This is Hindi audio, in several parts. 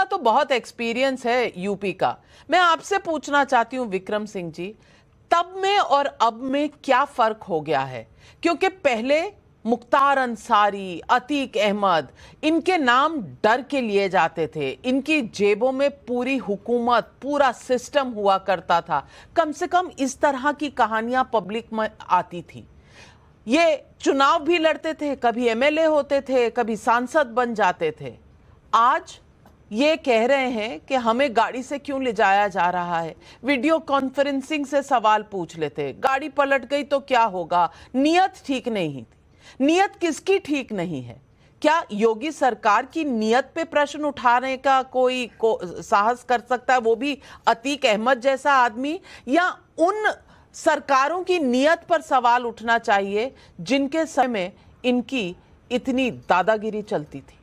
आपका तो बहुत एक्सपीरियंस है यूपी का। मैं आपसे पूछना चाहती हूं विक्रम सिंह जी, तब में और अब में क्या फर्क हो गया है? क्योंकि पहले मुख्तार अंसारी, अतीक अहमद, इनके नाम डर के लिए जाते थे, इनकी जेबों में पूरी हुकूमत, पूरा सिस्टम हुआ करता था। कम से कम इस तरह की कहानियां पब्लिक में आती थी। ये चुनाव भी लड़ते थे, कभी एमएलए होते थे, कभी सांसद बन जाते थे। आज ये कह रहे हैं कि हमें गाड़ी से क्यों ले जाया जा रहा है, वीडियो कॉन्फ्रेंसिंग से सवाल पूछ लेते, गाड़ी पलट गई तो क्या होगा, नियत ठीक नहीं थी। नियत किसकी ठीक नहीं है? क्या योगी सरकार की नियत पे प्रश्न उठाने का कोई साहस कर सकता है, वो भी अतीक अहमद जैसा आदमी? या उन सरकारों की नियत पर सवाल उठना चाहिए जिनके समय इनकी इतनी दादागिरी चलती थी?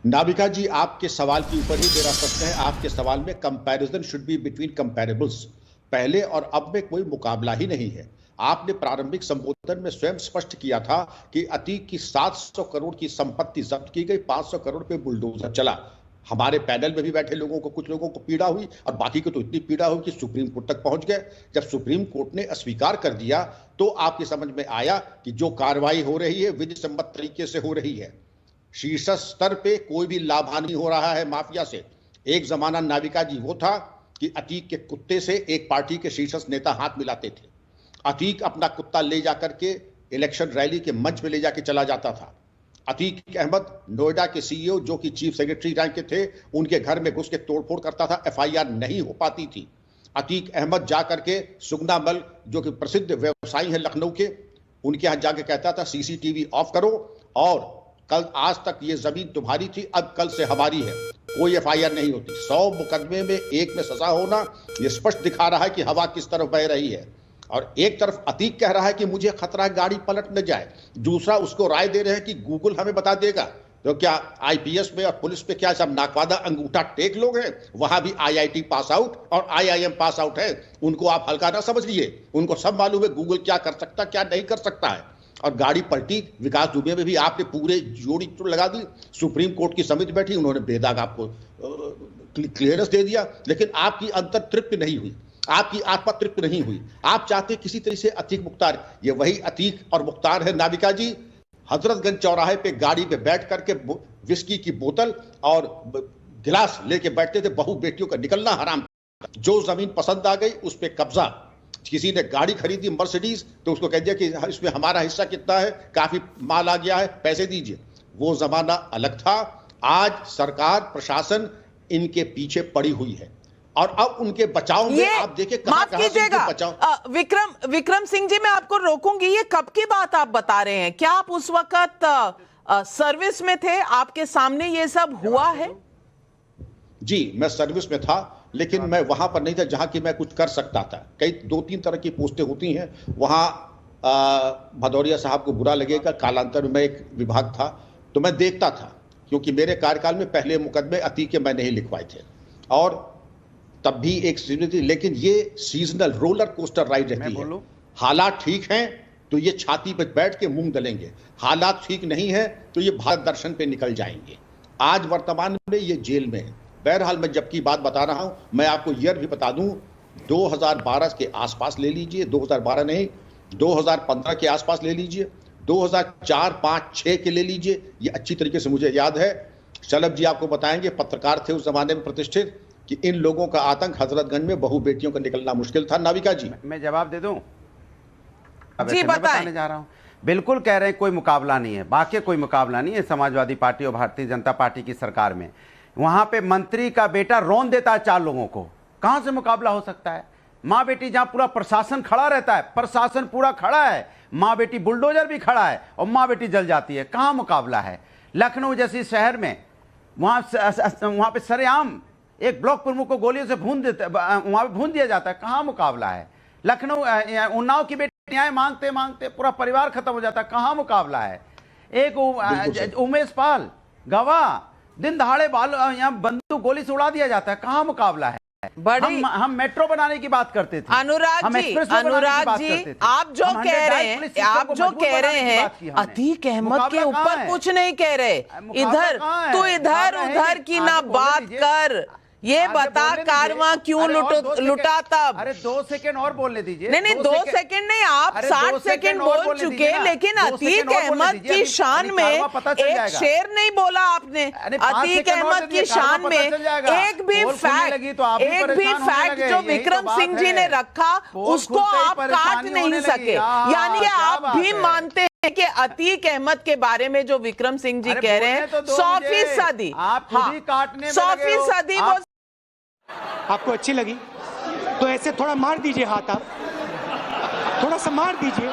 नाविका जी, आपके सवाल के ऊपर ही मेरा प्रश्न है। आपके सवाल में कंपैरिजन शुड बी बिटवीन कंपैरेबल्स। पहले और अब में कोई मुकाबला ही नहीं है। आपने प्रारंभिक संबोधन में स्वयं स्पष्ट किया था कि अतीक की 700 करोड़ की संपत्ति जब्त की गई, 500 करोड़ पे बुलडोजर चला। हमारे पैनल में भी बैठे लोगों को, कुछ लोगों को पीड़ा हुई और बाकी को तो इतनी पीड़ा हुई कि सुप्रीम कोर्ट तक पहुंच गए। जब सुप्रीम कोर्ट ने अस्वीकार कर दिया तो आपकी समझ में आया कि जो कार्रवाई हो रही है विधि सम्मत तरीके से हो रही है। शीर्ष स्तर पे कोई भी लाभान्वित नहीं हो रहा है माफिया से। एक जमाना नाविका जी वो था कि अतीक के कुत्ते से एक पार्टी के शीर्ष नेता हाथ मिलाते थे। अतीक अपना कुत्ता ले जाकर के इलेक्शन रैली के मंच में ले जाके चला जाता था। अतीक अहमद नोएडा के सीईओ जो कि चीफ सेक्रेटरी रैंक के थे, उनके घर में घुस के तोड़फोड़ करता था, एफआईआर नहीं हो पाती थी। अतीक अहमद जाकर के सुगना मल जो कि प्रसिद्ध व्यवसायी है लखनऊ के, उनके यहाँ जाके कहता था सीसीटीवी ऑफ करो और कल आज तक ये जमीन तुम्हारी थी, अब कल से हमारी है। कोई एफआईआर नहीं होती। 100 मुकदमे में एक में सजा होना ये स्पष्ट दिखा रहा है कि हवा किस तरफ बह रही है। और एक तरफ अतीक कह रहा है कि मुझे खतरा है गाड़ी पलट न जाए, दूसरा उसको राय दे रहे हैं कि गूगल हमें बता देगा। तो क्या आईपीएस में और पुलिस पे क्या सब नाकवादा अंगूठा टेक लोग हैं? वहां भी आईआईटी पास आउट और आईआईएम पास आउट है, उनको आप हल्का ना समझ लिए। उनको सब मालूम है गूगल क्या कर सकता क्या नहीं कर सकता है। और गाड़ी पलटी विकास दुबे में भी आपने पूरे जोड़ी लगा दी। सुप्रीम कोर्ट की समिति बैठी, उन्होंने बेदाग आपको क्लियरेंस दे दिया, लेकिन आपकी अंतर तृप्ति नहीं हुई, आपकी आत्मा तृप्त नहीं हुई। आप चाहते किसी तरह से अतीक मुख्तार, ये वही अतीक और मुख्तार है नाविका जी। हजरतगंज चौराहे पे गाड़ी पे बैठ करके विस्की की बोतल और गिलास लेके बैठते थे। बहू बेटियों का निकलना हराम। जो जमीन पसंद आ गई उस पर कब्जा। किसी ने गाड़ी खरीदी मर्सिडीज तो उसको कह दिया कि इसमें हमारा हिस्सा कितना है, काफी माल आ गया है, पैसे दीजिए। वो जमाना अलग था। आज सरकार प्रशासन इनके पीछे पड़ी हुई है और अब उनके बचाव में आप देखिए माफ कीजिएगा विक्रम सिंह जी, मैं आपको रोकूंगी। ये कब की बात आप बता रहे हैं? क्या आप उस वक्त सर्विस में थे? आपके सामने ये सब हुआ है? जी, मैं सर्विस में था, लेकिन मैं वहां पर नहीं था जहां कि मैं कुछ कर सकता था। कई 2-3 तरह की पोस्टें होती हैं। वहां भदौरिया साहब को बुरा लगेगा, कालांतर में एक विभाग था तो मैं देखता था, क्योंकि मेरे कार्यकाल में पहले मुकदमे अतीक के मैंने ही लिखवाए थे और तब भी एक सीजन, लेकिन ये सीजनल रोलर कोस्टर राइड रहती है। हालात ठीक हैं तो ये छाती पर बैठ के मूंग दलेंगे, हालात ठीक नहीं है तो ये भारत दर्शन पे निकल जाएंगे। आज वर्तमान में ये जेल में है। बहरहाल मैं जबकि बात बता रहा हूं, मैं आपको ईयर भी बता दूं, 2012 के आसपास ले लीजिए, 2012 नहीं 2015 के आसपास ले लीजिए, 2004, 5, 6 के ले लीजिए, ये अच्छी तरीके से मुझे याद है। शलभ जी आपको बताएंगे, पत्रकार थे उस जमाने में प्रतिष्ठित, कि इन लोगों का आतंक हजरतगंज में बहु बेटियों का निकलना मुश्किल था। नाविका जी, मैं जवाब दे दूं? जी बताने जा रहा हूं। बिल्कुल कह रहे हैं कोई मुकाबला नहीं है, बाकी कोई मुकाबला नहीं है समाजवादी पार्टी और भारतीय जनता पार्टी की सरकार में। वहां पे मंत्री का बेटा रौन देता है 4 लोगों को, कहां से मुकाबला हो सकता है? माँ बेटी जहां पूरा प्रशासन खड़ा रहता है, प्रशासन पूरा खड़ा है, माँ बेटी बुलडोजर भी खड़ा है और माँ बेटी जल जाती है, कहां मुकाबला है? लखनऊ जैसी शहर में वहां पे सरेआम एक ब्लॉक प्रमुख को गोलियों से वहां पे भून दिया जाता है, कहां मुकाबला है? लखनऊ उन्नाव की बेटी न्याय मांगते मांगते पूरा परिवार खत्म हो जाता है, कहां मुकाबला है? एक उमेश पाल गवाह, दिन दहाड़े बाल यहाँ बंदूक गोली से उड़ा दिया जाता है, कहां मुकाबला है? बड़ी हम मेट्रो बनाने की बात करते थे, अनुराग हम जी, एक्सप्रेसवे बनाने की अनुराग बात जी, करते थे, आप जो हम कह 100 रहे पुलिस हैं, सिस्टम आप को जो मजबूत कह बनाने रहे की हैं, बात की हमने। अतीक अहमद के मुकाबला कहाँ ऊपर है? कुछ नहीं कह रहे। मुकाबला इधर कहाँ है? तू इधर मुकाबला है उधर नहीं। की आगे ना बोलने बात दीजिए। कर, ये आगे बता बोलने दीजिए। कारवां क्यों अरे और 2 लुटा तब। अरे 2 सेकंड और बोलने दीजिए। नहीं 2 सेकंड नहीं, आप अरे 60 2 सेकंड और बोल बोलने चुके, दीजिए ना। लेकिन 2 अतीक सेकंड और बोलने अहमद दीजिए, की अभी शान में कारवां पता चल एक जाएगा। शेर नहीं बोला आपने। अरे 5 अतीक सेकंड और अहमद दीजिए, की शान कारवां में पता चल जाएगा। एक भी पोल खुलने लगी तो आप भी परेशान होने फैक्ट लगे, जो यही तो विक्रम बात सिंह जी है। ने रखा पोल उसको खुलते ही आप काट परेशानी नहीं होने लगी। सके। हाँ, यानी कि क्या आप बात भी है? मानते हैं कि अतीक अहमद के बारे में जो विक्रम सिंह जी अरे कह रहे बोलने हैं तो दो 100%। मुझे। आप खुद ही काटने में 100% वो आपको अच्छी लगी तो ऐसे थोड़ा मार दीजिए हाथ, आप थोड़ा सा मार दीजिए।